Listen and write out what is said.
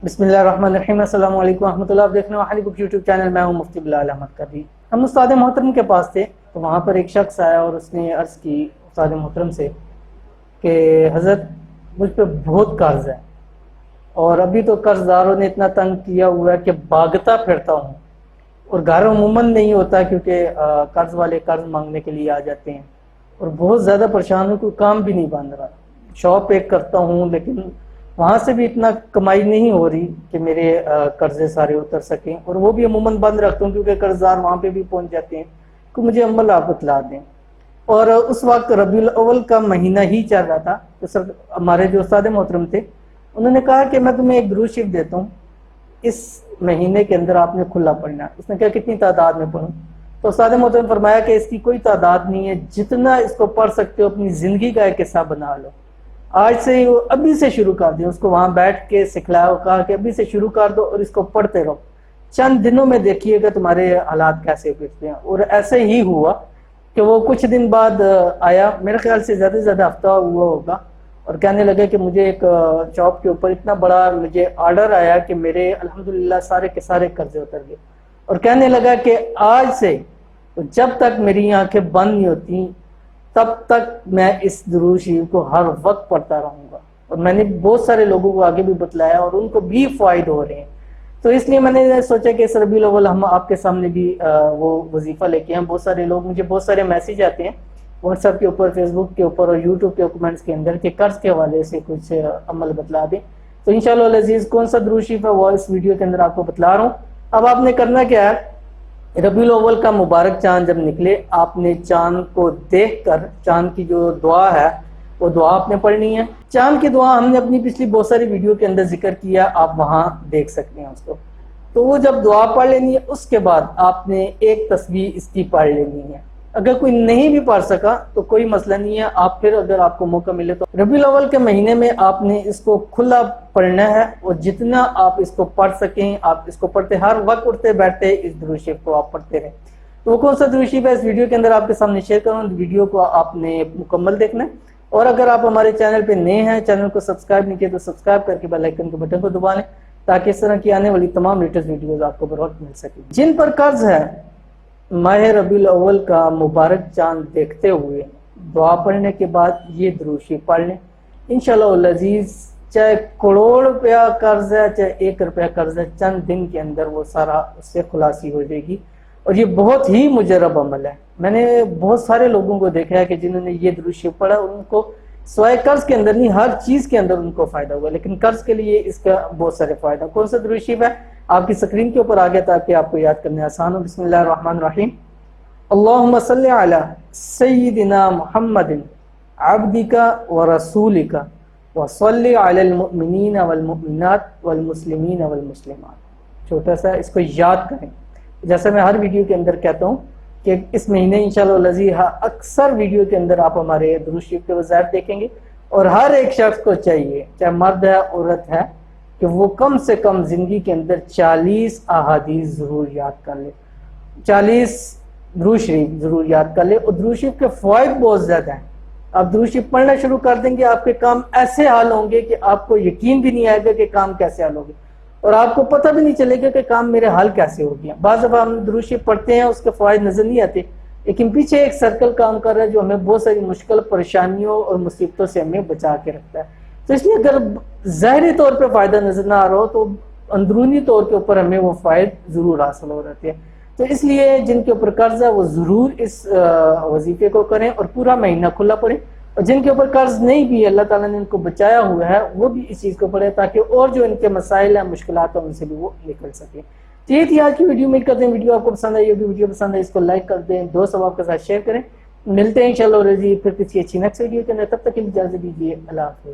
बिस्मिल्लाहिर्रहमानिर्रहीम। अस्सलाम वालेकुम रहमतुल्लाह। आप देख रहे हैं हाली बुक यूट्यूब चैनल। मैं हूं मुफ्ती बिलाल अहमद कभी। हम उस्ताद मोहतरम के पास थे तो वहाँ पर एक शख्स आया और उसने अर्ज़ की उस्ताद मोहतरम से कि हज़रत मुझ पर बहुत कर्ज है और अभी तो कर्जदारों ने इतना तंग किया हुआ है कि भागता फिरता हूँ और घर अमूमन नहीं होता क्योंकि कर्ज वाले कर्ज मांगने के लिए आ जाते हैं और बहुत ज़्यादा परेशान हूँ, कोई काम भी नहीं बन रहा। शॉप एक करता हूँ लेकिन वहाँ से भी इतना कमाई नहीं हो रही कि मेरे कर्जे सारे उतर सकें और वो भी अमूमन बंद रखता हूँ क्योंकि कर्जदार वहाँ पे भी पहुँच जाते हैं। तो मुझे अमल आप बतला दें। और उस वक्त रबीउल अव्वल का महीना ही चल रहा था तो सर हमारे जो उस्ताद मोहतरम थे उन्होंने कहा कि मैं तुम्हें एक दुरूद शरीफ देता हूँ, इस महीने के अंदर आपने खुला पढ़ना है। उसने कहा कितनी तादाद में पढ़ूँ? तो उस्ताद मोहतरम फरमाया कि इसकी कोई तादाद नहीं है, जितना इसको पढ़ सकते हो अपनी ज़िंदगी का एक हिस्सा बना लो। आज से ही अभी से शुरू कर दिया। उसको वहां बैठ के सिखलाया, कहा कि अभी से शुरू कर दो और इसको पढ़ते रहो, चंद दिनों में देखिएगा तुम्हारे हालात कैसे बिगड़ते हैं। और ऐसे ही हुआ कि वो कुछ दिन बाद आया, मेरे ख्याल से ज़्यादा से ज़्यादा हफ्ता हुआ होगा, और कहने लगे कि मुझे एक शॉप के ऊपर इतना बड़ा मुझे ऑर्डर आया कि मेरे अल्हम्दुलिल्लाह सारे के सारे कर्जे उतर गए। और कहने लगा कि आज से जब तक मेरी आंखें बंद नहीं होती तब तक मैं इस दुरूद शरीफ को हर वक्त पढ़ता रहूंगा। और मैंने बहुत सारे लोगों को आगे भी बतलाया और उनको भी फायदे हो रहे हैं। तो इसलिए मैंने सोचा कि इस रबीउल अव्वल हम आपके सामने भी वो वजीफा लेके हैं। बहुत सारे लोग, मुझे बहुत सारे मैसेज आते हैं व्हाट्सएप के ऊपर, फेसबुक के ऊपर और यूट्यूब के कमेंट्स के अंदर कि कर्ज के हवाले से कुछ अमल बतला दें। तो इंशाअल्लाह अज़ीज़ कौन सा दुरूद शरीफ है वो इस वीडियो के अंदर आपको बतला रहा हूँ। अब आपने करना क्या है, रबीउल अव्वल का मुबारक चांद जब निकले आपने चांद को देखकर चांद की जो दुआ है वो दुआ आपने पढ़नी है। चांद की दुआ हमने अपनी पिछली बहुत सारी वीडियो के अंदर जिक्र किया, आप वहां देख सकते हैं उसको। तो वो जब दुआ पढ़ लेनी है उसके बाद आपने एक तस्बीह इसकी पढ़ लेनी है। अगर कोई नहीं भी पढ़ सका तो कोई मसला नहीं है, आप फिर अगर आपको मौका मिले तो रबीउल अव्वल के महीने में आपने इसको खुला पढ़ना है और जितना आप इसको पढ़ सकें आप इसको पढ़ते, हर वक्त उठते बैठते इस दुरूद शरीफ को आप पढ़ते रहें। तो वो कौन सा दुरूद शरीफ है इस वीडियो के अंदर आपके सामने शेयर करूँ। वीडियो को आपने मुकम्मल देखना है और अगर आप हमारे चैनल पे नए हैं, चैनल को सब्सक्राइब नहीं किया तो सब्सक्राइब करके बेल आइकन के बटन को दबा लें ताकि इस तरह की आने वाली तमाम लेटेस्ट वीडियोज आपको बर वक्त मिल सके। जिन पर कर्ज है माह रबीउल अव्वल का मुबारक चांद देखते हुए दुआ पढ़ने के बाद ये दुरूद शरीफ पढ़ लें। इंशाअल्लाह अज़ीज़ चाहे करोड़ रुपया कर्ज है चाहे 1 रुपया कर्ज है, चंद दिन के अंदर वो सारा उससे खुलासी हो जाएगी। और ये बहुत ही मुजरब अमल है। मैंने बहुत सारे लोगों को देखा है कि जिन्होंने ये दुरूद शरीफ पढ़ा उनको स्वाय कर्ज के अंदर नहीं हर चीज के अंदर उनको फायदा हुआ, लेकिन कर्ज के लिए इसका बहुत सारे फायदा। कौन सा दुरूद शरीफ है आपकी स्क्रीन के ऊपर आ गया ताकि आपको याद करने आसान हो। बिस्मिल्लाहिर्रहमानिर्रहीम। अल्लाहुम्मा सल्ली अला सय्यिदिना मुहम्मदिन अब्दिका व रसूलिका व सल्ली अलल मुमिनीना वल मुमिनात वल मुस्लिमीना वल मुस्लिमात। छोटा सा इसको याद करें। जैसे मैं हर वीडियो के अंदर कहता हूँ कि इस महीने इंशाअल्लाह अज़ीज़ अक्सर वीडियो के अंदर आप हमारे दुरूद शरीफ के वज़ाइफ देखेंगे और हर एक शख्स को चाहिए चाहे मर्द है औरत है कि वो कम से कम जिंदगी के अंदर 40 अहादीस जरूर याद कर ले, 40 दुरूद शरीफ जरूर याद कर ले। और दुरूद शरीफ के फ़वाइद बहुत ज्यादा हैं। आप दुरूद शरीफ पढ़ना शुरू कर देंगे आपके काम ऐसे हाल होंगे कि आपको यकीन भी नहीं आएगा कि काम कैसे हाल होंगे और आपको पता भी नहीं चलेगा कि काम मेरे हाल कैसे हो गया। बाज़ दफ़ा हम दुरूद शरीफ पढ़ते हैं उसके फ़वाइद नजर नहीं आते लेकिन पीछे एक सर्कल काम कर रहा है जो हमें बहुत सारी मुश्किल परेशानियों और मुसीबतों से हमें बचा के रखता है। तो इसलिए अगर ज़ाहिरी तौर पे फ़ायदा नजर ना आ रहा हो तो अंदरूनी तौर के ऊपर हमें वो फ़ायदे ज़रूर हासिल हो रहते हैं। तो इसलिए जिनके ऊपर कर्ज है वो ज़रूर इस वजीफे को करें और पूरा महीना खुला पड़े। और जिनके ऊपर कर्ज नहीं भी अल्लाह ताला ने इनको बचाया हुआ है वो भी इस चीज़ को पढ़े ताकि और जो इनके मसाइल हैं मुश्किलात हैं उनसे भी वो निकल सके। तो ये थी आज की वीडियो। उम्मीद करते हैं वीडियो आपको पसंद आई होगी। वीडियो पसंद है इसको लाइक कर दें, दोस्त अब आपके साथ शेयर करें। मिलते हैं इंशाअल्लाह फिर किसी अच्छी नेक्स्ट वीडियो के अंदर। तब तक के लिए इजाज़त दीजिए। अल्लाह हाफ़िज़।